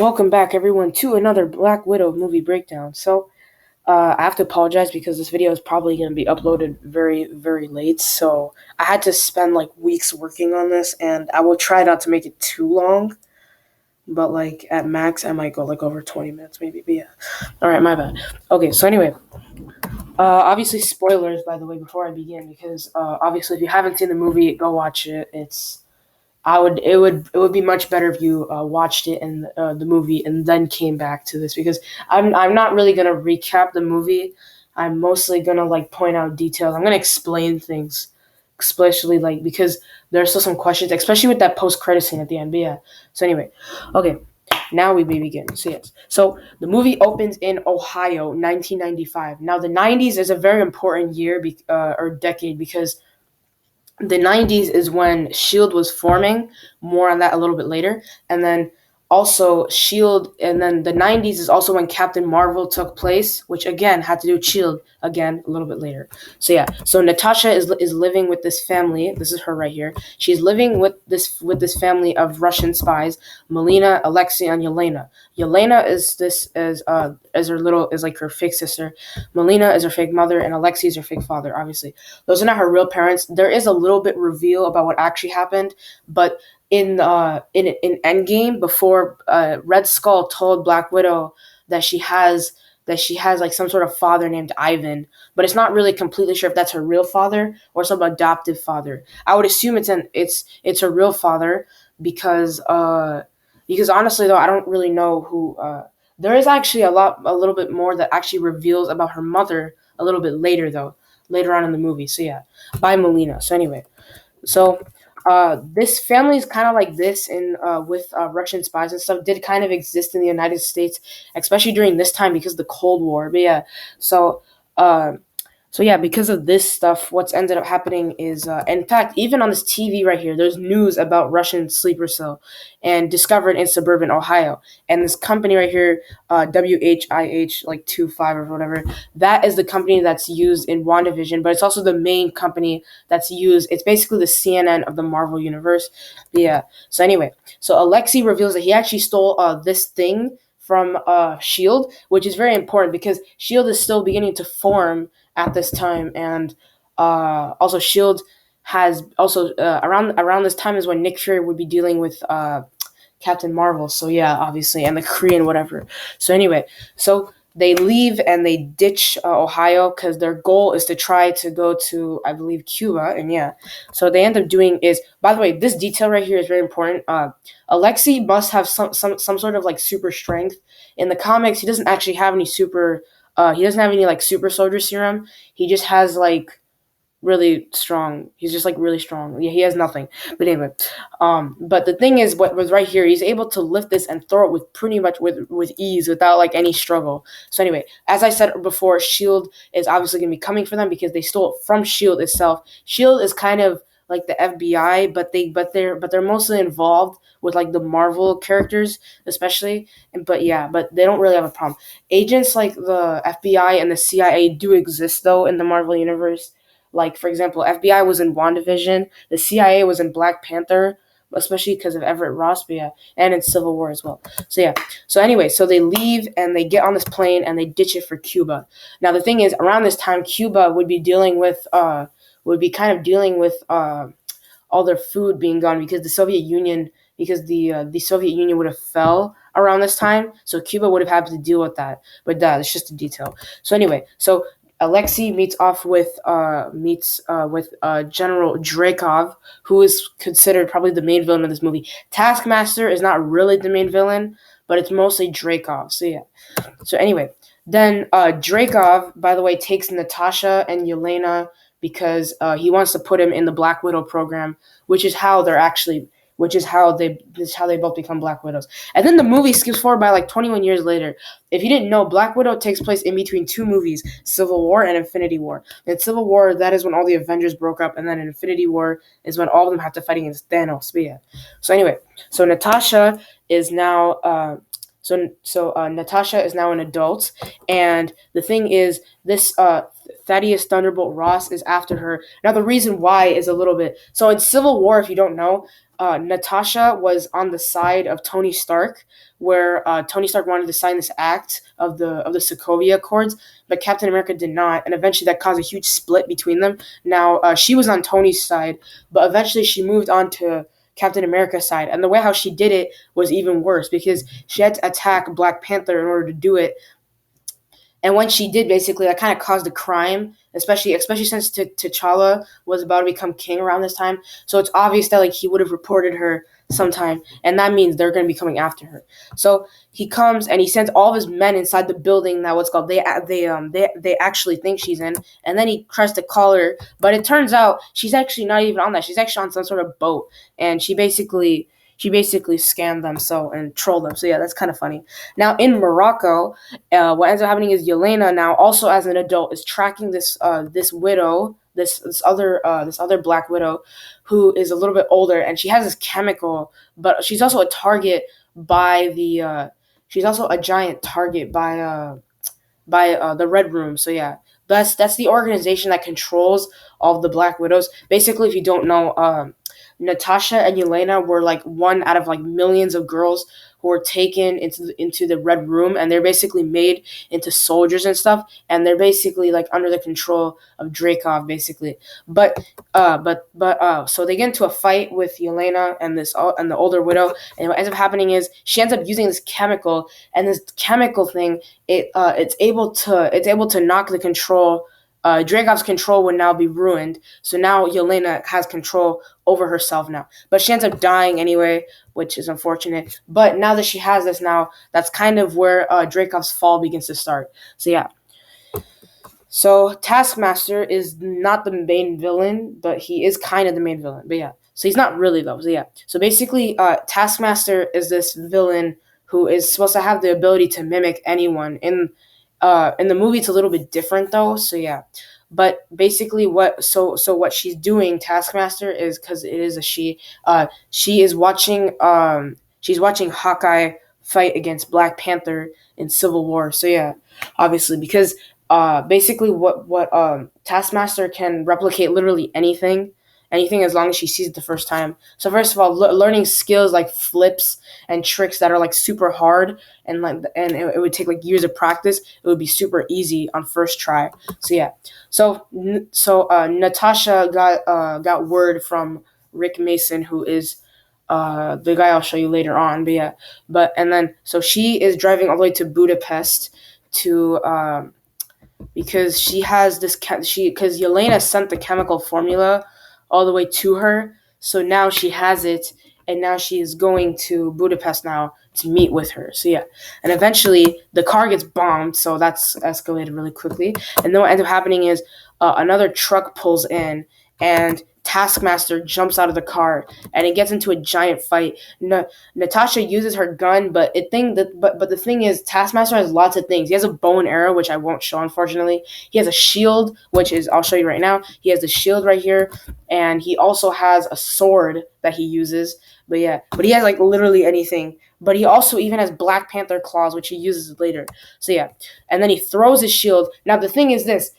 Welcome back, everyone, to another Black Widow movie breakdown. I have to apologize because this video is probably going to be uploaded very, very late. So, I had to spend like weeks working on this, and I will try not to make it too long. But like at max, I might go like over 20 minutes, maybe. But yeah, all right, my bad. Okay, so anyway, obviously spoilers, by the way, before I begin, because obviously if you haven't seen the movie, go watch it. It would be much better if you watched it and the movie and then came back to this, because I'm not really gonna recap the movie. I'm mostly gonna like point out details. I'm gonna explain things, especially like because there are still some questions, especially with that post credit scene at the end. But yeah. So anyway, okay. Now we may begin. So yes. So the movie opens in Ohio, 1995. Now the 90s is a very important year or decade, because the 90s is when Shield was forming. More on that a little bit later. And then also Shield, and then the 90s is also when Captain Marvel took place, which again had to do with Shield again a little bit later. So yeah, so Natasha is living with this family. This is her right here. She's living with this family of Russian spies: Melina, Alexei, and Yelena. Yelena is her little, is like her fake sister. Melina is her fake mother, and Alexei is her fake father. Obviously, those are not her real parents. There is a little bit reveal about what actually happened, but in Endgame, before Red Skull told Black Widow that she has like some sort of father named Ivan, but it's not really completely sure if that's her real father or some adoptive father. I would assume it's her real father, because honestly though, I don't really know who. There is actually a little bit more that actually reveals about her mother a little bit later though, later on in the movie. So yeah, by Melina. So anyway, so this family is kind of like this in with Russian spies and stuff, did kind of exist in the United States, especially during this time because of the Cold War. But yeah, so uh, so yeah, because of this stuff, what's ended up happening is, in fact, even on this TV right here, there's news about Russian sleeper cell and discovered in suburban Ohio. And this company right here, WHIH like 25 or whatever, that is the company that's used in WandaVision, but it's also the main company that's used. It's basically the CNN of the Marvel universe. But yeah. So anyway, so Alexei reveals that he actually stole this thing from Shield, which is very important because Shield is still beginning to form at this time, and also Shield has also around this time is when Nick Fury would be dealing with Captain Marvel. So yeah, obviously, and the Korean whatever. So anyway, so they leave and they ditch Ohio because their goal is to try to go to, I believe, Cuba. And yeah, so they end up doing is, by the way, this detail right here is very important. Alexei must have some sort of like super strength. In the comics, he doesn't actually have any super. He doesn't have any like super soldier serum. He just has like really strong. He's just like really strong. Yeah, he has nothing. But anyway, but the thing is, what was right here, he's able to lift this and throw it with pretty much with ease without like any struggle. So anyway, as I said before, Shield is obviously gonna be coming for them because they stole it from Shield itself. Shield is kind of like the FBI, but they're mostly involved with like the Marvel characters, especially. But yeah, but they don't really have a problem. Agents like the FBI and the CIA do exist though in the Marvel universe. Like, for example, FBI was in WandaVision, the CIA was in Black Panther, especially because of Everett Ross, but yeah, and in Civil War as well. So yeah. So anyway, so they leave and they get on this plane and they ditch it for Cuba. Now the thing is, around this time, Cuba would be dealing with all their food being gone because the Soviet Union would have fell around this time, so Cuba would have had to deal with that. But it's just a detail. So anyway, so Alexei meets with General Dreykov, who is considered probably the main villain of this movie. Taskmaster is not really the main villain, but it's mostly Dreykov. So yeah. So anyway, then Dreykov, by the way, takes Natasha and Yelena because he wants to put him in the Black Widow program, which is how they both become Black Widows. And then the movie skips forward by like 21 years later. If you didn't know, Black Widow takes place in between two movies, Civil War and Infinity War. In Civil War, that is when all the Avengers broke up, and then in Infinity War is when all of them have to fight against Thanos. But yeah. So anyway, so Natasha is now Natasha is now an adult, and the thing is, this Thaddeus Thunderbolt Ross is after her. Now the reason why is a little bit so in Civil War. If you don't know, Natasha was on the side of Tony Stark, where Tony Stark wanted to sign this act of the Sokovia Accords, but Captain America did not, and eventually that caused a huge split between them. Now she was on Tony's side, but eventually she moved on to Captain America's side, and the way how she did it was even worse because she had to attack Black Panther in order to do it, and when she did, basically, that kind of caused a crime, especially since T'Challa was about to become king around this time. So it's obvious that like he would have reported her sometime, and that means they're going to be coming after her. So he comes and he sends all of his men inside the building that what's called they actually think she's in, and then he tries to call her, but it turns out she's actually not even on that. She's actually on some sort of boat, and she basically scammed them and trolled them. So yeah, that's kind of funny. Now in Morocco, what ends up happening is Yelena now also as an adult is tracking this widow, this other Black Widow, who is a little bit older, and she has this chemical, but she's also a target by she's also a giant target by the Red Room. So yeah, that's the organization that controls all of the Black Widows. Basically, if you don't know, Natasha and Yelena were like one out of like millions of girls who were taken into the Red Room, and they're basically made into soldiers and stuff, and they're basically like under the control of Dreykov, basically. So they get into a fight with Yelena and the older widow, and what ends up happening is she ends up using this chemical, and this chemical thing it's able to knock the control. Dreykov's control would now be ruined, so now Yelena has control over herself now. But she ends up dying anyway, which is unfortunate. But now that she has this now, that's kind of where Dreykov's fall begins to start. So yeah. So Taskmaster is not the main villain, but he is kind of the main villain. But yeah. So he's not really though. So yeah. So basically, Taskmaster is this villain who is supposed to have the ability to mimic anyone. In the movie, it's a little bit different though. So yeah. But basically, what she's doing, Taskmaster, is because it is a she. She is watching. She's watching Hawkeye fight against Black Panther in Civil War. So yeah, obviously because basically what Taskmaster can replicate literally anything as long as she sees it the first time. So first of all, learning skills like flips and tricks that are like super hard and it would take like years of practice. It would be super easy on first try. So yeah. So Natasha got word from Rick Mason, who is the guy I'll show you later on. But yeah, and then so she is driving all the way to Budapest to because she has because Yelena sent the chemical formula all the way to her, so now she has it, and now she is going to Budapest now to meet with her. So yeah, and eventually the car gets bombed, so that's escalated really quickly, and then what ends up happening is another truck pulls in, and Taskmaster jumps out of the car, and it gets into a giant fight. Natasha uses her gun, but the thing is, Taskmaster has lots of things. He has a bow and arrow, which I won't show, unfortunately. He has a shield, which is I'll show you right now. He has the shield right here, and he also has a sword that he uses. But yeah, but he has like literally anything. But he also even has Black Panther claws, which he uses later. So yeah, and then he throws his shield. Now the thing is this.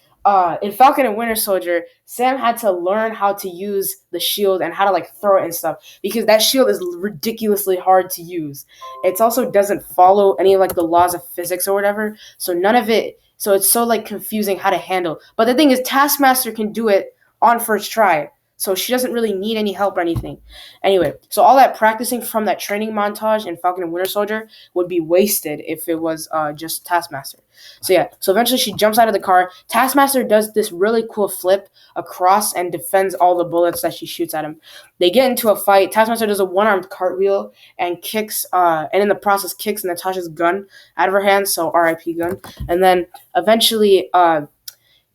In Falcon and Winter Soldier, Sam had to learn how to use the shield and how to like throw it and stuff because that shield is ridiculously hard to use. It also doesn't follow any of like the laws of physics or whatever, so none of it. So it's so like confusing how to handle. But the thing is, Taskmaster can do it on first try. So she doesn't really need any help or anything. Anyway, so all that practicing from that training montage in Falcon and Winter Soldier would be wasted if it was just Taskmaster. So yeah, so eventually she jumps out of the car. Taskmaster does this really cool flip across and defends all the bullets that she shoots at him. They get into a fight. Taskmaster does a one-armed cartwheel and and in the process kicks Natasha's gun out of her hands, so R.I.P. gun. And then eventually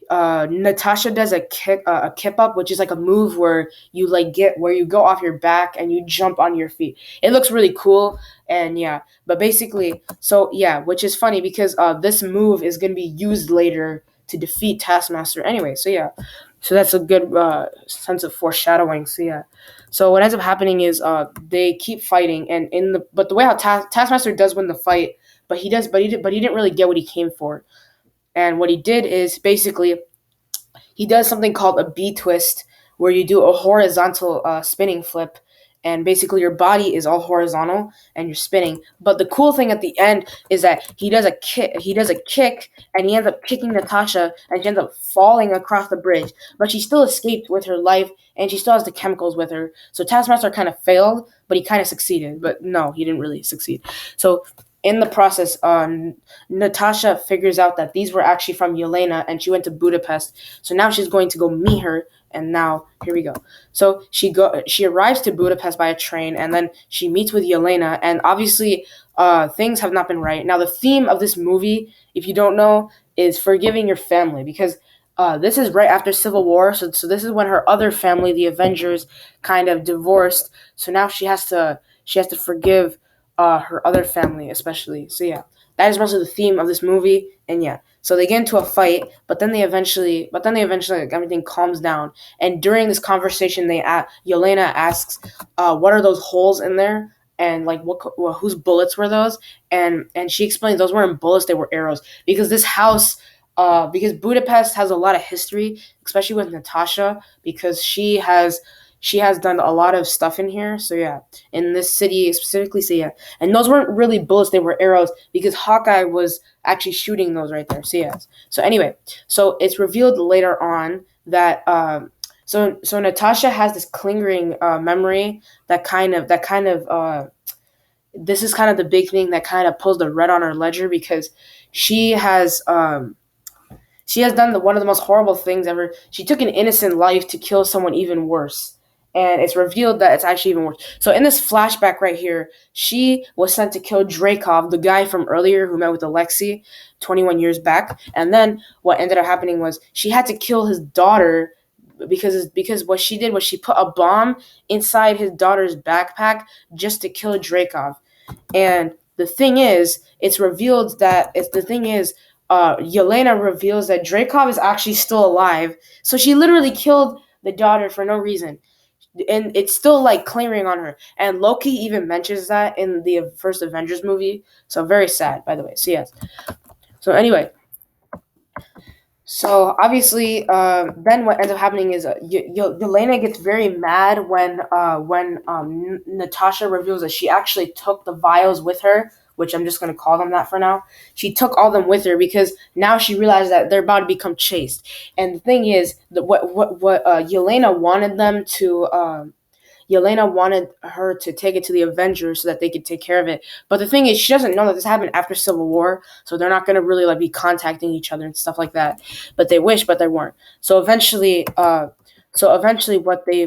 Natasha does a kip up, which is like a move where you go off your back and you jump on your feet. It looks really cool, and yeah. But basically, so yeah, which is funny because this move is gonna be used later to defeat Taskmaster. Anyway, so yeah, so that's a good sense of foreshadowing. So yeah, so what ends up happening is they keep fighting, and the way how Taskmaster does win the fight, but he didn't really get what he came for. And what he did is basically he does something called a B twist, where you do a horizontal spinning flip, and basically your body is all horizontal and you're spinning. But the cool thing at the end is that he does a kick. He does a kick, and he ends up kicking Natasha, and she ends up falling across the bridge. But she still escaped with her life, and she still has the chemicals with her. So Taskmaster kind of failed, but he kind of succeeded. But no, he didn't really succeed. So in the process, Natasha figures out that these were actually from Yelena, and she went to Budapest. So now she's going to go meet her, and now here we go. So she arrives to Budapest by a train, and then she meets with Yelena, and obviously, things have not been right. Now the theme of this movie, if you don't know, is forgiving your family, because this is right after Civil War. So this is when her other family, the Avengers, kind of divorced. So now she has to forgive her other family, especially. So yeah, that is mostly the theme of this movie, and yeah. So they get into a fight, but then they eventually like, everything calms down. And during this conversation, Yelena asks, "What are those holes in there?" And like, whose bullets were those? And she explains those weren't bullets; they were arrows. Because this house, because Budapest has a lot of history, especially with Natasha, because she has done a lot of stuff in here. So yeah, in this city specifically. So yeah, and those weren't really bullets; they were arrows, because Hawkeye was actually shooting those right there. So yes. So anyway, so it's revealed later on that so Natasha has this clingering memory that kind of this is kind of the big thing that kind of pulls the red on her ledger, because she has she has done one of the most horrible things ever. She took an innocent life to kill someone even worse. And it's revealed that it's actually even worse. So in this flashback right here, she was sent to kill Dreykov, the guy from earlier who met with Alexei 21 years back. And then what ended up happening was she had to kill his daughter, because what she did was she put a bomb inside his daughter's backpack just to kill Dreykov. And the thing is, Yelena reveals that Dreykov is actually still alive. So she literally killed the daughter for no reason, and it's still like clamoring on her. And Loki even mentions that in the first Avengers movie. So very sad, by the way. So yes. So anyway, so obviously, then what ends up happening is Yelena gets very mad when Natasha reveals that she actually took the vials with her, which I'm just gonna call them that for now. She took all them with her because now she realized that they're about to become chased. And the thing is, that what Yelena wanted her to take it to the Avengers so that they could take care of it. But the thing is, she doesn't know that this happened after Civil War, so they're not gonna really like be contacting each other and stuff like that. But they wish, but they weren't. So eventually, what they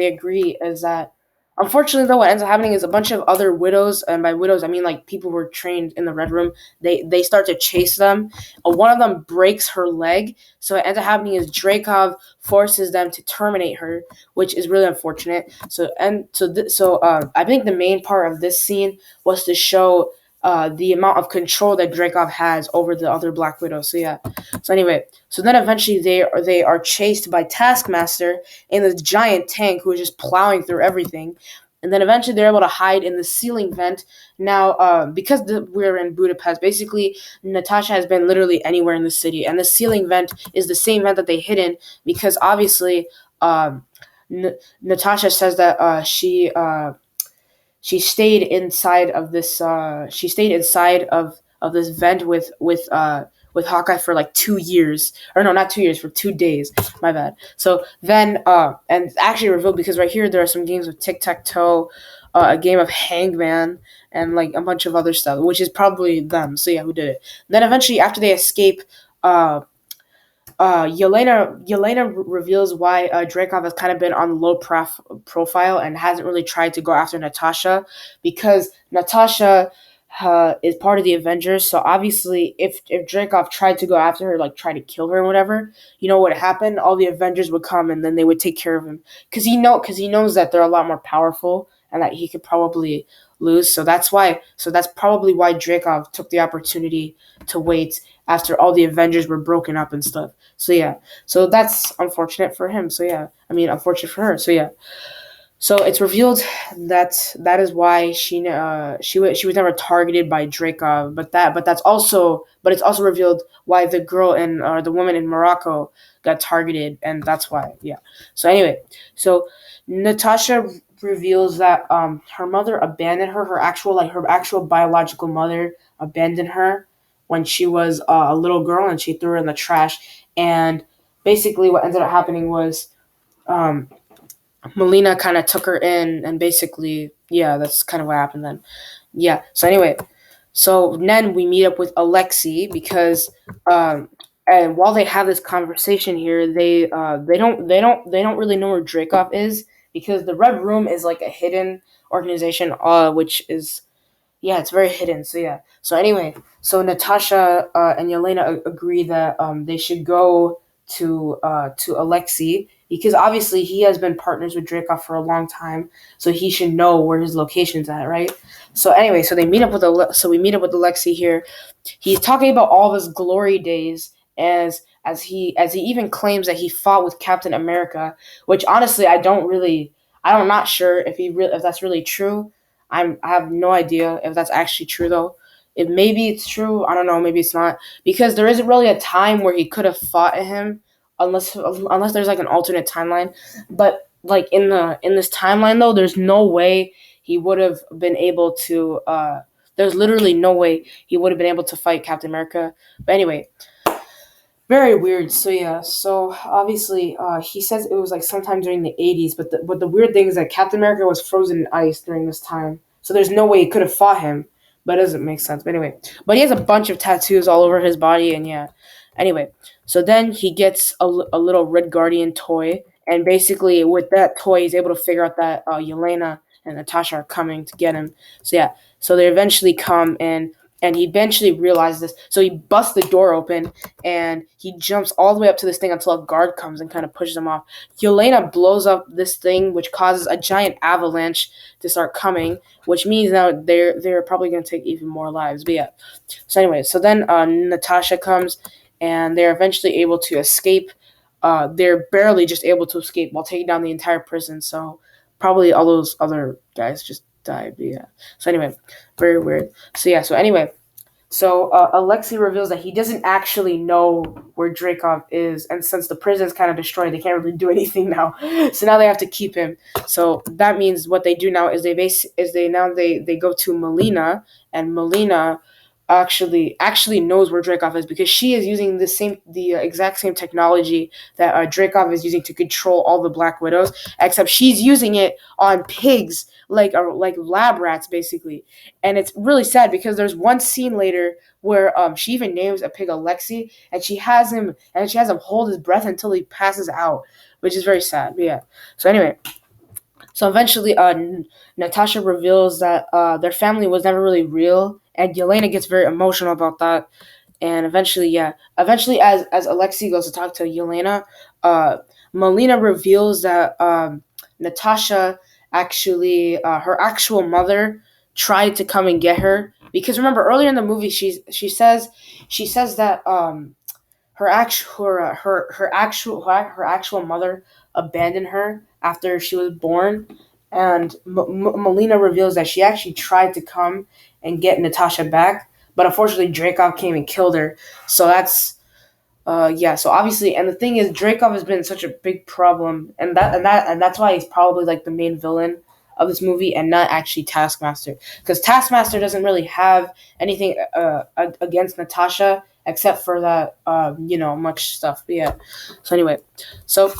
agree is that, unfortunately, though, what ends up happening is a bunch of other widows, and by widows I mean like people who were trained in the Red Room. They start to chase them. One of them breaks her leg, so what ends up happening is Dreykov forces them to terminate her, which is really unfortunate. I think the main part of this scene was to show the amount of control that Dreykov has over the other Black Widow. So yeah. So anyway, so then eventually they are chased by Taskmaster in this giant tank who is just plowing through everything. And then eventually they're able to hide in the ceiling vent. Now, because we're in Budapest, basically Natasha has been literally anywhere in the city, and the ceiling vent is the same vent that they hid in, because obviously, Natasha says that she stayed inside of this. She stayed inside of this vent with Hawkeye for like 2 years, or no, not 2 years, for 2 days. My bad. So then, and it's actually revealed because right here there are some games of tic tac toe, a game of Hangman, and like a bunch of other stuff, which is probably them. So yeah, who did it? Then eventually, after they escape, Yelena reveals why Dreykov has kind of been on low profile and hasn't really tried to go after Natasha, because Natasha is part of the Avengers. So obviously, if Dreykov tried to go after her, like try to kill her or whatever, you know what would happen? All the Avengers would come, and then they would take care of him, because he knows that they're a lot more powerful and that he could probably lose. So that's probably why Dreykov took the opportunity to wait after all the Avengers were broken up and stuff. So yeah, so that's unfortunate for him. So yeah, I mean unfortunate for her. So yeah, So it's revealed that that is why she was never targeted by Dreykov, but it's also revealed why the girl in the woman in Morocco got targeted, and that's why, yeah. So anyway, so Natasha reveals that her mother abandoned her, her actual biological mother abandoned her when she was a little girl, and she threw her in the trash. And basically, what ended up happening was um Melina kind of took her in, and basically, yeah, that's kind of what happened then. Yeah. So anyway, so then we meet up with Alexei because, um, and while they have this conversation here, they don't really know where Dreykov is because the Red Room is like a hidden organization, which is, yeah, it's very hidden. So yeah. So anyway, so Natasha and Yelena agree that they should go to Alexei because obviously he has been partners with Dreykov for a long time, so he should know where his location's at, right? So anyway, so we meet up with Alexei here. He's talking about all of his glory days as he even claims that he fought with Captain America, which honestly I'm not sure if that's really true. I have no idea if that's actually true though. If maybe it's true, I don't know. Maybe it's not because there isn't really a time where he could have fought him, unless there's like an alternate timeline. But like in this timeline though, there's no way he would have been able to. There's literally no way he would have been able to fight Captain America. But anyway, very weird. So yeah, so obviously, he says it was like sometime during the '80s, but the weird thing is that Captain America was frozen in ice during this time, so there's no way he could have fought him. But it doesn't make sense. But anyway, but he has a bunch of tattoos all over his body, and yeah. Anyway, so then he gets a little Red Guardian toy, and basically with that toy, he's able to figure out that Yelena and Natasha are coming to get him. So yeah, so they eventually come, and he eventually realizes this. So he busts the door open and he jumps all the way up to this thing until a guard comes and kind of pushes him off. Yelena blows up this thing, which causes a giant avalanche to start coming, which means now they're probably going to take even more lives. But yeah. So anyway, so then Natasha comes and they're eventually able to escape. They're barely just able to escape while taking down the entire prison. So probably all those other guys just died. But yeah. So anyway, very weird. So yeah. So anyway, so Alexei reveals that he doesn't actually know where Dreykov is, and since the prison's kind of destroyed, they can't really do anything now. So now they have to keep him. So that means what they do now is they go to Melina, and Melina actually knows where Dreykov is because she is using the exact same technology that Dreykov is using to control all the Black Widows, except she's using it on pigs like lab rats basically. And it's really sad because there's one scene later where she even names a pig Alexei, and she has him hold his breath until he passes out, which is very sad. But yeah. So anyway, so eventually, Natasha reveals that their family was never really real, and Yelena gets very emotional about that. And eventually, yeah, as Alexei goes to talk to Yelena, uh, Melina reveals that Natasha her actual mother tried to come and get her because remember earlier in the movie she says that her actual mother abandoned her after she was born, and Melina reveals that she actually tried to come and get Natasha back, but unfortunately Dreykov came and killed her. So that's yeah. So obviously, and the thing is, Dreykov has been such a big problem, and that's why he's probably like the main villain of this movie, and not actually Taskmaster, because Taskmaster doesn't really have anything against Natasha except for that much stuff. But yeah. So anyway, so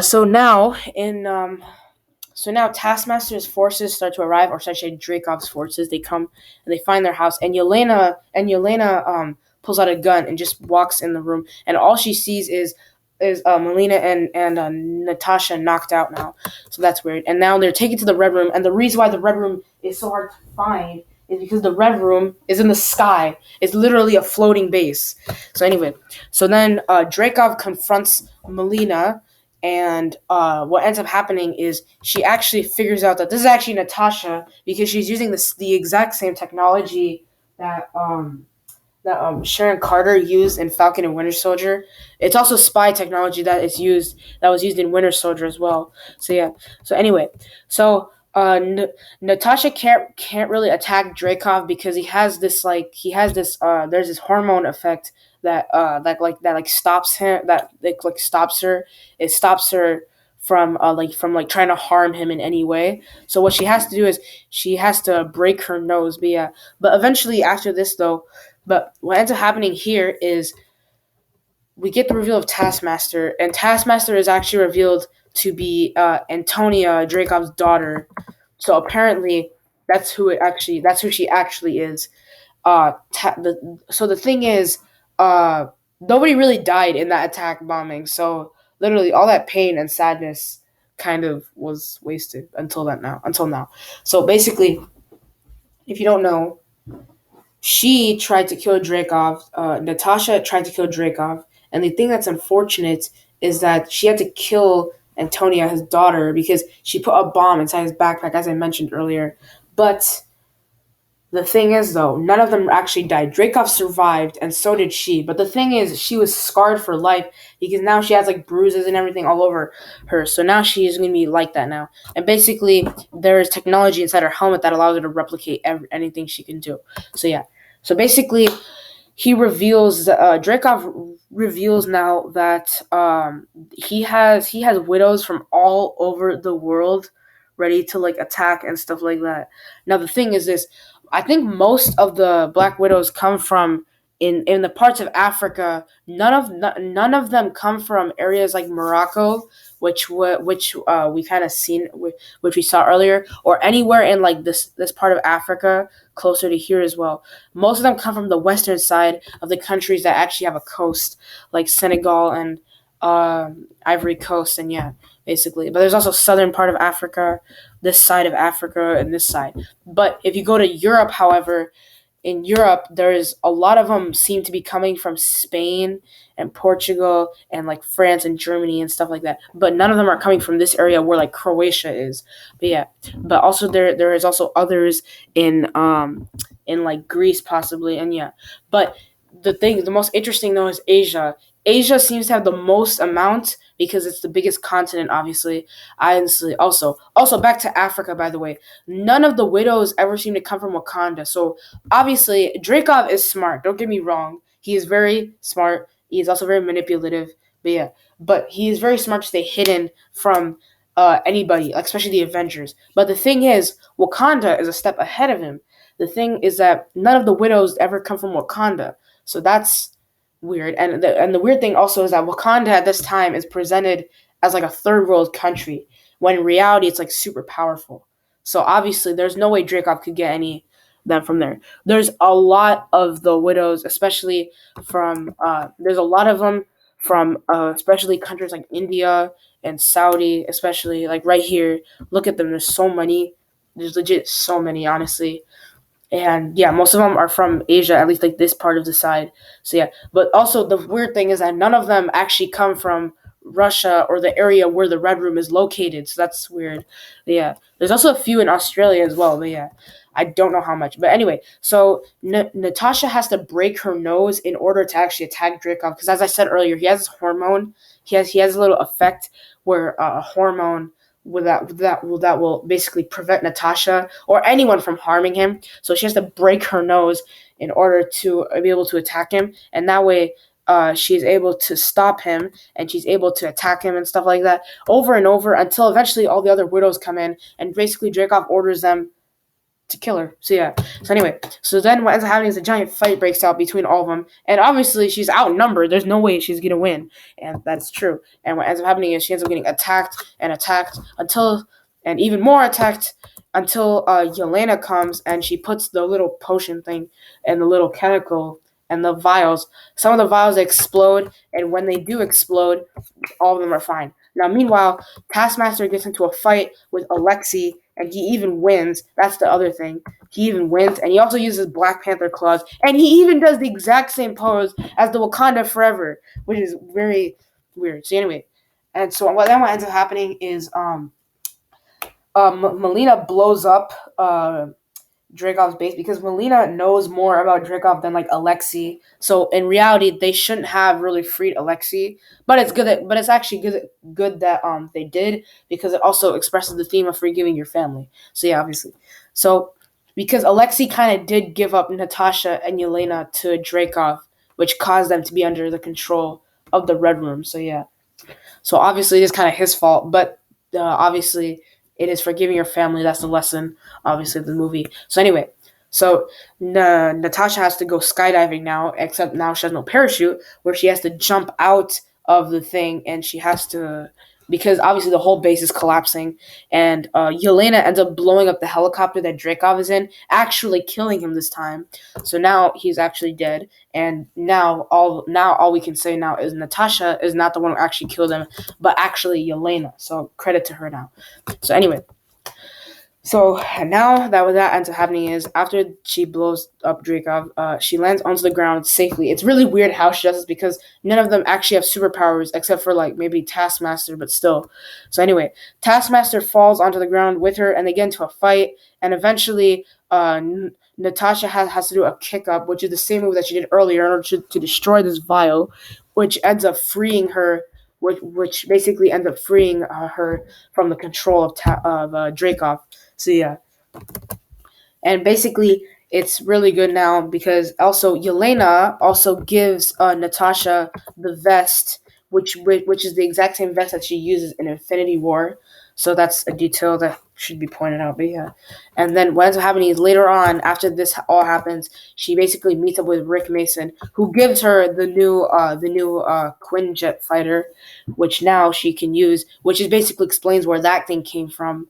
so now in so now Taskmaster's forces start to arrive, or should I say Dreykov's forces. They come and they find their house, and Yelena pulls out a gun and just walks in the room, and all she sees is Melina and Natasha knocked out now. So that's weird. And now they're taken to the Red Room, and the reason why the Red Room is so hard to find is because the Red Room is in the sky. It's literally a floating base. So anyway, so then Dreykov confronts Melina, and what ends up happening is she actually figures out that this is actually Natasha because she's using the exact same technology that that Sharon Carter used in Falcon and Winter Soldier. It's also spy technology that was used in Winter Soldier as well. So yeah. So anyway, so Natasha can't really attack Dreykov because he has this there's this hormone effect that stops him that stops her. It stops her from trying to harm him in any way. So what she has to do is she has to break her nose. But yeah, but eventually after this though, but what ends up happening here is we get the reveal of Taskmaster, and Taskmaster is actually revealed to be Antonia Dreykov's daughter. So apparently, that's who she actually is. So the thing is, uh, nobody really died in that attack bombing. So literally, all that pain and sadness kind of was wasted until now. So basically, if you don't know, she tried to kill Dreykov. Natasha tried to kill Dreykov, and the thing that's unfortunate is that she had to kill Antonia, his daughter, because she put a bomb inside his backpack, as I mentioned earlier. But the thing is, though, none of them actually died. Dreykov survived, and so did she. But the thing is, she was scarred for life because now she has like bruises and everything all over her. So now she is going to be like that now. And basically, there is technology inside her helmet that allows her to replicate anything she can do. So yeah. So basically, Dreykov reveals now that he has widows from all over the world ready to like attack and stuff like that. Now the thing is this, I think most of the Black Widows come from in the parts of Africa. None of them come from areas like Morocco, which we kind of seen, which we saw earlier, or anywhere in like this part of Africa closer to here as well. Most of them come from the western side of the countries that actually have a coast, like Senegal and Ivory Coast, and yeah, basically. But there's also southern part of Africa, this side of Africa, and this side. But if you go to Europe, however, in Europe, there's a lot of them seem to be coming from Spain and Portugal and like France and Germany and stuff like that. But none of them are coming from this area where like Croatia is. But yeah, but also there is also others in like Greece possibly, and yeah. But the most interesting though is Asia. Asia seems to have the most amount because it's the biggest continent, obviously. Honestly, also back to Africa, by the way. None of the widows ever seem to come from Wakanda. So obviously, Dreykov is smart. Don't get me wrong. He is very smart. He is also very manipulative. But yeah, but he is very smart to stay hidden from anybody, like, especially the Avengers. But the thing is, Wakanda is a step ahead of him. The thing is that none of the widows ever come from Wakanda. So that's weird. And the weird thing also is that Wakanda at this time is presented as like a third world country, when in reality it's like super powerful. So obviously there's no way Dreykov could get any of them from there. There's a lot of the widows, especially from there's a lot of them from especially countries like India and Saudi, especially like right here. Look at them. There's so many. There's legit so many, honestly. And yeah, most of them are from Asia, at least like this part of the side. So yeah, but also the weird thing is that none of them actually come from Russia or the area where the Red Room is located. So that's weird. But yeah, there's also a few in Australia as well. But yeah, I don't know how much. But anyway, so Natasha has to break her nose in order to actually attack Dreykov because, as I said earlier, he has this hormone. He has a little effect where a hormone that will basically prevent Natasha or anyone from harming him. So she has to break her nose in order to be able to attack him, and that way, she's able to stop him and she's able to attack him and stuff like that over and over until eventually all the other widows come in and basically Dreykov orders them to kill her. So yeah. So anyway, so then what ends up happening is a giant fight breaks out between all of them, and obviously she's outnumbered. There's no way she's gonna win, and that's true. And what ends up happening is she ends up getting attacked and attacked until, and even more attacked until Yelena comes and she puts the little potion thing and the little chemical and the vials. Some of the vials explode, and when they do explode, all of them are fine. Now, meanwhile, Taskmaster gets into a fight with Alexei, and he even wins. That's the other thing. He even wins, and he also uses Black Panther claws, and he even does the exact same pose as the Wakanda Forever, which is very weird. So anyway, and so what ends up happening is Melina blows up Dreykov's base because Melina knows more about Dreykov than like Alexei. So in reality, they shouldn't have really freed Alexei. But it's actually good that they did because it also expresses the theme of forgiving your family. So yeah, obviously. So because Alexei kind of did give up Natasha and Yelena to Dreykov, which caused them to be under the control of the Red Room. So yeah. So obviously it is kind of his fault, but obviously it is forgiving your family. That's the lesson, obviously, of the movie. So anyway, so Natasha has to go skydiving now, except now she has no parachute, where she has to jump out of the thing, and she has to because obviously the whole base is collapsing, and Yelena ends up blowing up the helicopter that Dreykov is in, actually killing him this time. So now he's actually dead, and now all we can say now is Natasha is not the one who actually killed him, but actually Yelena. So credit to her now. So anyway, so now that what that ends up happening is after she blows up Dreykov, she lands onto the ground safely. It's really weird how she does this because none of them actually have superpowers except for like maybe Taskmaster, but still. So anyway, Taskmaster falls onto the ground with her, and they get into a fight. And eventually, Natasha has to do a kick up, which is the same move that she did earlier in order to destroy this vial, which ends up freeing her. Which basically ends up freeing her from the control of Dreykov. So yeah, and basically it's really good now because also Yelena also gives Natasha the vest, which is the exact same vest that she uses in Infinity War. So that's a detail that should be pointed out. But yeah, and then what ends up happening is later on, after this all happens, she basically meets up with Rick Mason, who gives her the new Quinjet fighter, which now she can use, which is basically explains where that thing came from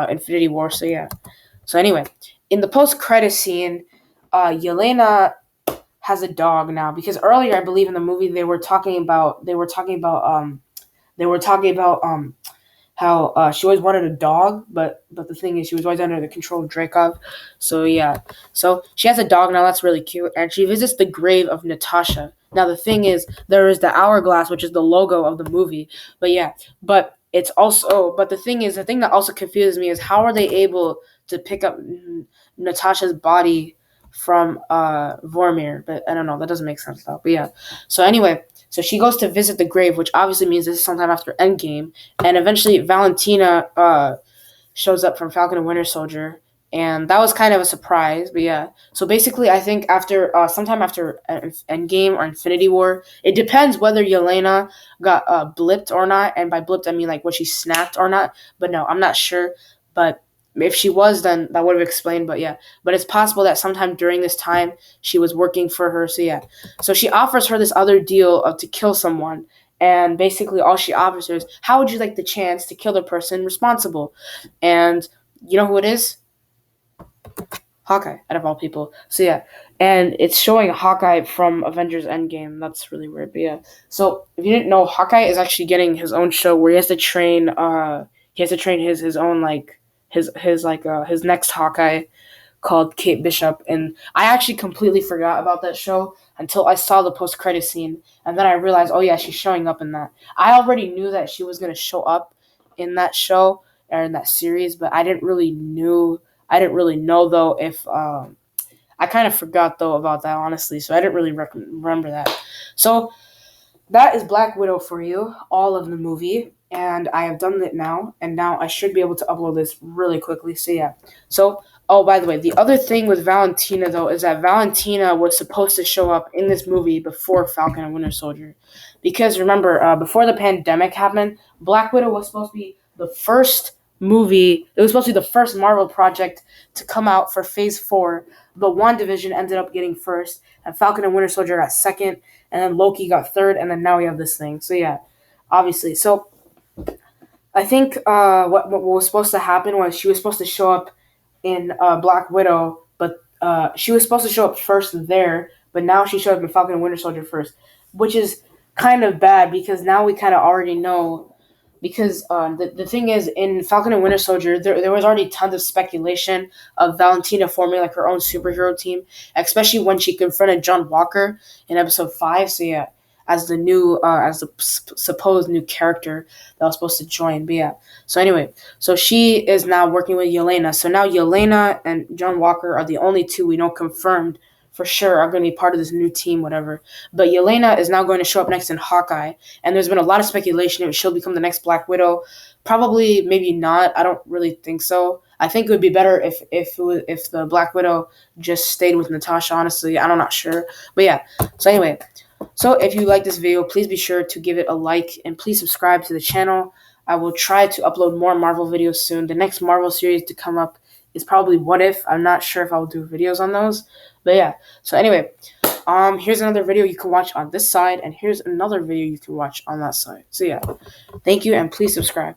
Infinity War. So yeah. So anyway, in the post-credit scene, Yelena has a dog now because earlier I believe in the movie they were talking about how she always wanted a dog, but the thing is she was always under the control of Dreykov. So yeah, so she has a dog now. That's really cute, and she visits the grave of Natasha. Now the thing is, there is the hourglass, which is the logo of the movie. But yeah, but it's also but the thing that also confuses me is how are they able to pick up Natasha's body from Vormir? But I don't know. That doesn't make sense though. But yeah. So anyway, so she goes to visit the grave, which obviously means this is sometime after Endgame, and eventually Valentina shows up from Falcon and Winter Soldier, and that was kind of a surprise. But yeah, so basically, I think after sometime after Endgame or Infinity War, it depends whether Yelena got blipped or not, and by blipped I mean like was she snapped or not. But no, I'm not sure. But if she was, then that would have explained. But yeah, but it's possible that sometime during this time she was working for her. So yeah, so she offers her this other deal of to kill someone. And basically, all she offers her is, how would you like the chance to kill the person responsible? And you know who it is? Hawkeye, out of all people. So yeah, and it's showing Hawkeye from Avengers Endgame. That's really weird, but yeah. So if you didn't know, Hawkeye is actually getting his own show where he has to train. His own like his next Hawkeye called Kate Bishop, and I actually completely forgot about that show until I saw the post credit scene, and then I realized, oh yeah, she's showing up in that. I already knew that she was gonna show up in that show or in that series, but I didn't really know though if I kind of forgot though about that honestly, so I didn't really remember that. So that is Black Widow for you, all of the movie, and I have done it now, and now I should be able to upload this really quickly. So yeah. So oh, by the way, the other thing with Valentina though is that Valentina was supposed to show up in this movie before Falcon and Winter Soldier, because remember, before the pandemic happened, Black Widow was supposed to be the first movie. It was supposed to be the first Marvel project to come out for Phase 4. But WandaVision ended up getting first, and Falcon and Winter Soldier got second, and then Loki got third, and then now we have this thing. So yeah, obviously. So I think what was supposed to happen was she was supposed to show up in Black Widow, but she was supposed to show up first there, but now she showed up in Falcon and Winter Soldier first, which is kind of bad because now we kind of already know. Because the thing is, in Falcon and Winter Soldier, there was already tons of speculation of Valentina forming like her own superhero team, especially when she confronted John Walker in episode 5. So yeah, as the new as the supposed new character that was supposed to join. But yeah, so anyway, so she is now working with Yelena. So now Yelena and John Walker are the only two we know confirmed for sure are going to be part of this new team, whatever. But Yelena is now going to show up next in Hawkeye, and there's been a lot of speculation if she'll become the next Black Widow. Probably, maybe not. I don't really think so. I think it would be better if the Black Widow just stayed with Natasha. Honestly, I'm not sure, but yeah. So anyway, so if you like this video, please be sure to give it a like and please subscribe to the channel. I will try to upload more Marvel videos soon. The next Marvel series to come up is probably What If. I'm not sure if I'll do videos on those, but yeah. So anyway, here's another video you can watch on this side, and here's another video you can watch on that side. So yeah, thank you, and please subscribe.